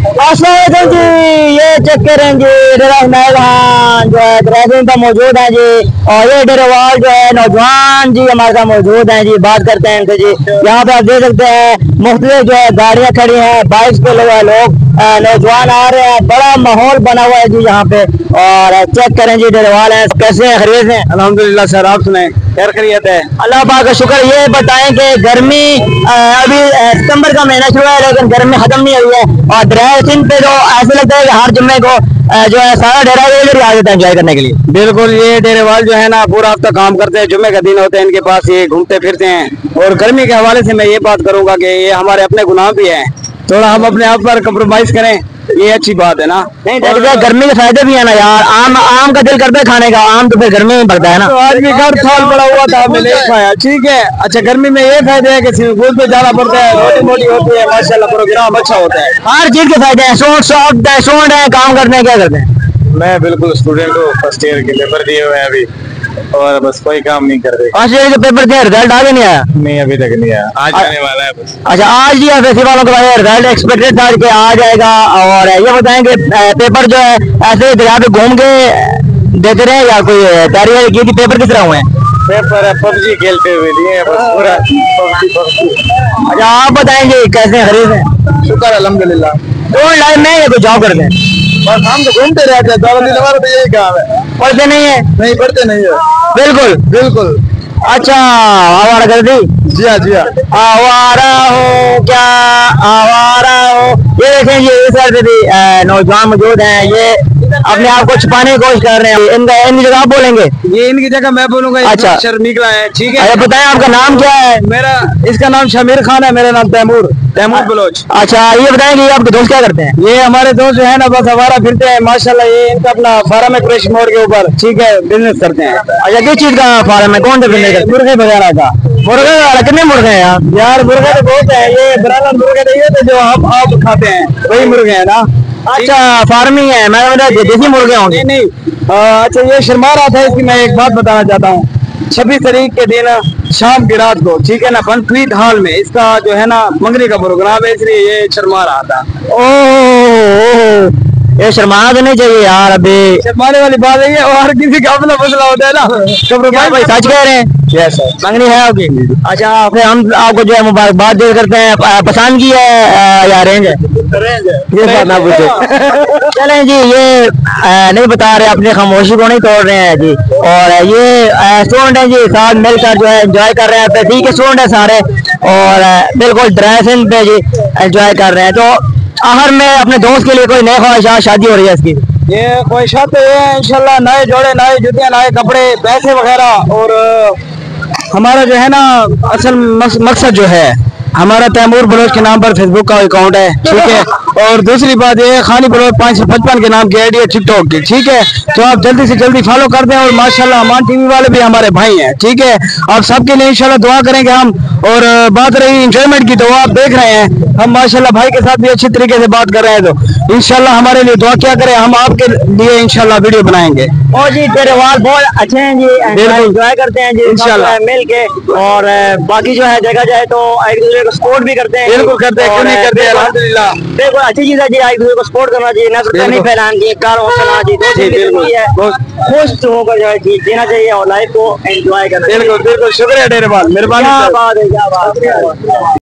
अस्सलाम जी, ये चेक करें जी, डेरा हुनैर खान जो है ड्रेसिंग पर मौजूद है जी। और ये डेरेवाल जो है नौजवान जी हमारे साथ मौजूद हैं जी, बात करते हैं इनसे जी। यहाँ पे आप देख सकते हैं मुख्तलिफ जो है गाड़ियाँ खड़ी हैं, बाइक्स पे लोग नौजवान आ रहे हैं, बड़ा माहौल बना हुआ है जी यहाँ पे। और चेक करें जी, डेरेवाल है, कैसे हैं, खैरियत हैं? अल्हम्दुलिल्लाह सर, आप सुनाए, खैर खैरियत है? अल्लाह पाक का शुक्र। ये बताएं कि गर्मी अभी सितंबर का महीना शुरू है लेकिन गर्मी खत्म नहीं हुई है, और ड्रेसिंग पे जो ऐसे लगता है कि हर जुम्मे को जो है सारा डेरा इधर आ जाता है एंजॉय करने के लिए। बिल्कुल, ये डेरेवाल जो है ना पूरा हफ्ता काम करते हैं, जुम्मे का दिन होते हैं इनके पास, ये घूमते फिरते हैं। और गर्मी के हवाले से मैं ये बात करूंगा कि ये हमारे अपने गुनाह भी हैं, थोड़ा हम अपने आप पर कम्प्रोमाइज करें, ये अच्छी बात है ना। नहीं गर्मी के फायदे भी है ना यार, आम का दिल करता है खाने का, आम तो फिर गर्मी में पड़ता है ना। तो आज भी घर थाल पड़ा हुआ था, मैंने खाया, ठीक है। अच्छा, गर्मी में ये फायदे है कि स्विमिंग पूल पे जाना पड़ता है, रोटी मोटी होती है, माशाल्लाह प्रोग्राम अच्छा होता है, हर चीज के फायदे हैं। स्टूडेंट है, काम करते हैं, क्या करते हैं? मैं बिल्कुल स्टूडेंट हूँ, फर्स्ट ईयर के पेपर दिए हुए हैं अभी, और बस कोई काम नहीं कर रहे। फर्स्ट ईयर के पेपर दिए, रिजल्ट आगे नहीं आया? नहीं, अभी तक नहीं आया, आज आने वाला है बस। अच्छा, आज ही वैसे वालों के बाद रिजल्ट एक्सपेक्टेड था कि आ जाएगा। और ये बताएं कि पेपर जो है ऐसे दरिया पे घूम के देते रहे या कोई तैयारी की थी? पेपर किस तरह हुए हैं? पेपर पबजी खेलते हुए दिए बस, पूरा पबजी। अच्छा, आप बताएंगे कैसे खरीद हैं? शुक्र अल्हम्दुलिल्लाह। तो लाइफ में या कोई जॉब करते हैं? बस हम तो घूमते रहते हैं, सारा दिन हमारा तो यही काम है। पढ़ते नहीं है? नहीं, पढ़ते नहीं है, बिल्कुल बिल्कुल। अच्छा, आवारा कर दी? जी हाँ, जी हाँ। आवारा हो क्या आवारा हो। ये देखें, ये इस साइड पे भी नौजवान मौजूद हैं, ये अपने आप को छुपाने की कोशिश कर रहे हैं। इनकी जगह आप बोलेंगे? ये इनकी जगह मैं बोलूंगा। अच्छा, शर्मिकला है, ठीक है। अच्छा बताएं, आपका नाम क्या है? मेरा, इसका नाम शमीर खान है, मेरा नाम तैमूर बलोच। अच्छा, ये बताएं कि आपके दोस्त क्या करते हैं? ये हमारे दोस्त जो है ना बस हमारा फिरते हैं माशाल्लाह। ये इनका अपना फार्म है कृषि मोड़ के ऊपर, ठीक है, बिजनेस करते हैं। अच्छा, किस चीज का फार्म है, कौन सा बिजनेस है? मुर्गे वगैरह का। मुर्गे वाला? कितने मुर्गे हैं यार मुर्गे तो बहुत है, ये बराबर मुर्गे नहीं है जो हम आप खाते हैं वही मुर्गे है ना। अच्छा, फार्मिंग है, मैं देसी मुर्गे होंगे? नहीं, अच्छा, ये शर्मा रहा था, इसकी मैं एक बात बताना चाहता हूँ। 26 तारीख के दिन शाम की रात को, ठीक है ना, फनफीट हॉल में इसका जो है ना मंगनी का प्रोग्राम है, इसलिए ये शर्मा रहा था। ओह, ये शर्माना तो नहीं चाहिए यार, अभी शर्माने वाली बात है ये, और किसी का अपना मसला होता है ना। क्या भाई सच कह रहे हैं? यस सर, मंगनी है आपकी? अच्छा, फिर हम आपको जो है मुबारकबाद दे करते हैं। पसंद की है या रेंज है? रेंज है, ये बात ना पूछे। चलें जी, ये नहीं बता रहे, अपनी खामोशी को नहीं तोड़ रहे हैं जी। और ये स्टूडेंट है जी, साथ मिलकर जो है एंजॉय कर रहे हैं, ठीक है, स्टूडेंट है सारे, और बिल्कुल ड्रेसिंग पे जी एंजॉय कर रहे हैं। तो आखिर में अपने दोस्त के लिए कोई नई ख्वाहिशात शादी हो रही है इसकी? ये ख्वाहिशात तो ये है इंशाल्लाह, नए जोड़े, नए जूतियां, नए कपड़े, पैसे वगैरह। और हमारा जो है ना असल मकसद जो है, हमारा तैमूर बलोच के नाम पर फेसबुक का अकाउंट है, ठीक है। और दूसरी बात ये है, खानी बलोच 555 के नाम की आईडी है टिकटॉक की, ठीक है। तो आप जल्दी से जल्दी फॉलो कर दें। और माशाल्लाह अमान टीवी वाले भी हमारे भाई हैं, ठीक है। आप सबके लिए इंशाल्लाह दुआ करेंगे हम। और बात रही इंजॉयमेंट की, तो वो आप देख रहे हैं हम माशाल्लाह भाई के साथ भी अच्छी तरीके से बात कर रहे हैं। तो इंशाल्लाह हमारे लिए दुआ क्या करें, हम आपके लिए इंशाल्लाह वीडियो बनाएंगे। और जी डेरेवाल बहुत अच्छे हैं जी, एंजॉय करते हैं जी इंशाल्लाह मिल के। और बाकी जो है जगह जाए तो एक दूसरे को सपोर्ट भी करते हैं। बिल्कुल करते हैं, क्यों नहीं करते, अल्हम्दुलिल्लाह। बिल्कुल अच्छी चीज है जी, एक दूसरे को सपोर्ट करना चाहिए, नफरत नहीं फैलानी चाहिए, कार होना चाहिए, खुश होकर जो है जीना चाहिए और लाइफ को एंजॉय करना चाहिए। बिल्कुल बिल्कुल, शुक्रिया डेरेवाल, मेहरबानी। क्या बात है, क्या बात है।